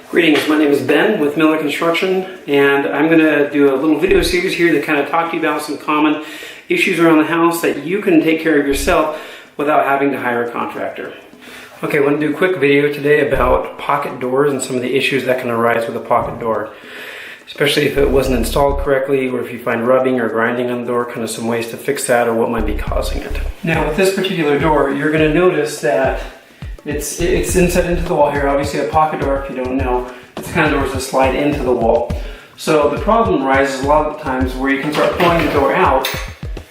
Greetings, my name is Ben with Miller Construction, and I'm going to do a little video series here to kind of talk to you about some common issues around the house that you can take care of yourself without having to hire a contractor. Okay, I want to do a quick video today about pocket doors and some of the issues that can arise with a pocket door, especially if it wasn't installed correctly or if you find rubbing or grinding on the door, kind of some ways to fix that or what might be causing it. Now with this particular door, you're going to notice that it's inset into the wall here. Obviously a pocket door, if you don't know, it's the kind of doors that slide into the wall. So the problem arises a lot of the times where you can start pulling the door out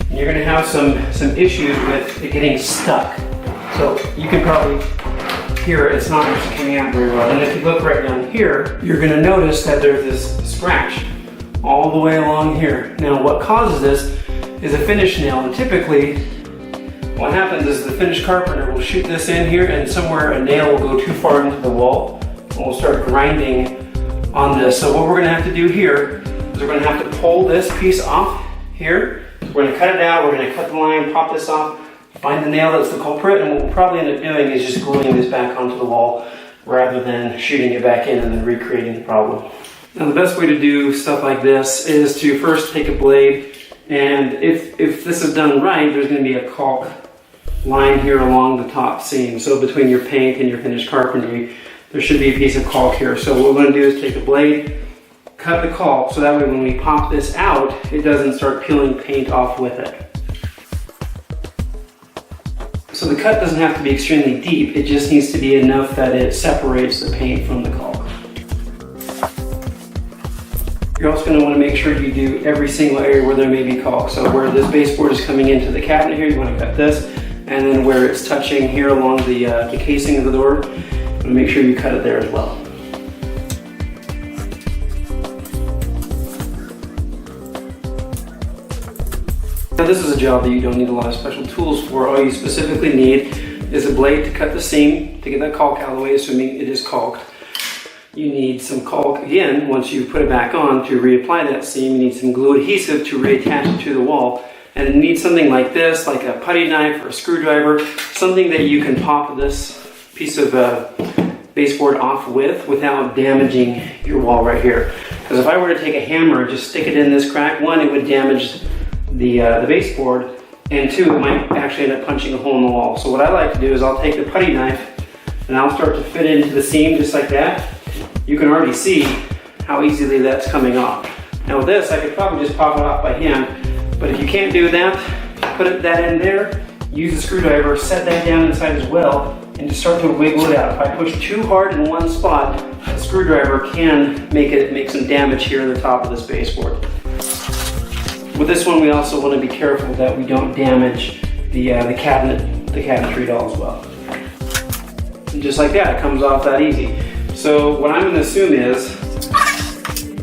and you're going to have some issues with it getting stuck. So you can probably hear it's not actually coming out very well. And if you look right down here, you're going to notice that there's this scratch all the way along here. Now what causes this is a finish nail, and typically what happens is the finish carpenter will shoot this in here, and somewhere a nail will go too far into the wall and we'll start grinding on this. So what we're going to have to do here is we're going to have to pull this piece off here. So we're going to cut it out, we're going to cut the line, pop this off, find the nail that's the culprit, and what we'll probably end up doing is just gluing this back onto the wall rather than shooting it back in and then recreating the problem. Now the best way to do stuff like this is to first take a blade, and if this is done right, there's going to be a caulk line here along the top seam. So between your paint and your finished carpentry, there should be a piece of caulk here. So what we're going to do is take a blade, cut the caulk, so that way when we pop this out, it doesn't start peeling paint off with it. So the cut doesn't have to be extremely deep, it just needs to be enough that it separates the paint from the caulk. You're also going to want to make sure you do every single area where there may be caulk. So where this baseboard is coming into the cabinet here, you want to cut this, and then where it's touching here along the casing of the door, make sure you cut it there as well. Now this is a job that you don't need a lot of special tools for. All you specifically need is a blade to cut the seam, to get that caulk out of the way, assuming it is caulked. You need some caulk, again, once you put it back on, to reapply that seam. You need some glue adhesive to reattach it to the wall. And you need something like this, like a putty knife or a screwdriver, something that you can pop this piece of baseboard off with without damaging your wall right here. Because if I were to take a hammer and just stick it in this crack, one, it would damage the baseboard, and two, it might actually end up punching a hole in the wall. So what I like to do is I'll take the putty knife and I'll start to fit it into the seam just like that. You can already see how easily that's coming off. Now with this, I could probably just pop it off by hand. But if you can't do that, put that in there, use a screwdriver, set that down inside as well, and just start to wiggle it out. If I push too hard in one spot, the screwdriver can make some damage here in the top of this baseboard. With this one, we also want to be careful that we don't damage the cabinetry at all as well. And just like that, it comes off that easy. So what I'm going to assume is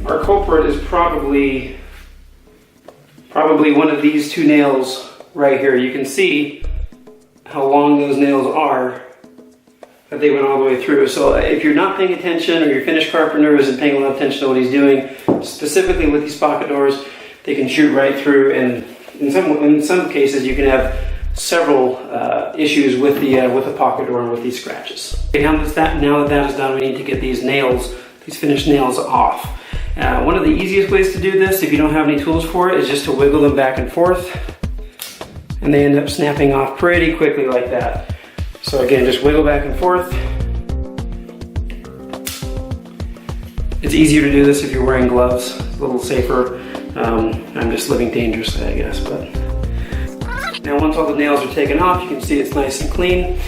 our culprit is probably one of these two nails right here. You can see how long those nails are, that they went all the way through. So if you're not paying attention, or your finished carpenter isn't paying a lot of attention to what he's doing, specifically with these pocket doors, they can shoot right through, and in some cases you can have several issues with the pocket door and with these scratches. Okay, now that is done, we need to get these finished nails off. One of the easiest ways to do this, if you don't have any tools for it, is just to wiggle them back and forth, and they end up snapping off pretty quickly like that. So again, just wiggle back and forth. It's easier to do this if you're wearing gloves, it's a little safer. I'm just living dangerously, I guess. But now once all the nails are taken off, you can see it's nice and clean.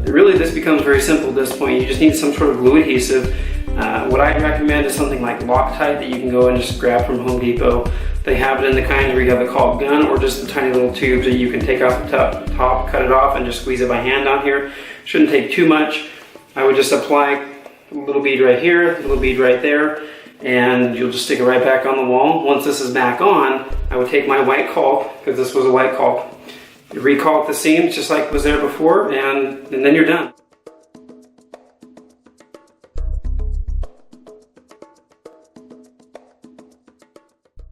Really this becomes very simple at this point. You just need some sort of glue adhesive. What I recommend is something like Loctite that you can go and just grab from Home Depot. They have it in the kind where you have a caulk gun, or just the tiny little tubes that you can take off the top, cut it off, and just squeeze it by hand on here. Shouldn't take too much. I would just apply a little bead right here, a little bead right there, and you'll just stick it right back on the wall. Once this is back on, I would take my white caulk, because this was a white caulk, you re-caulk the seams just like was there before, and then you're done.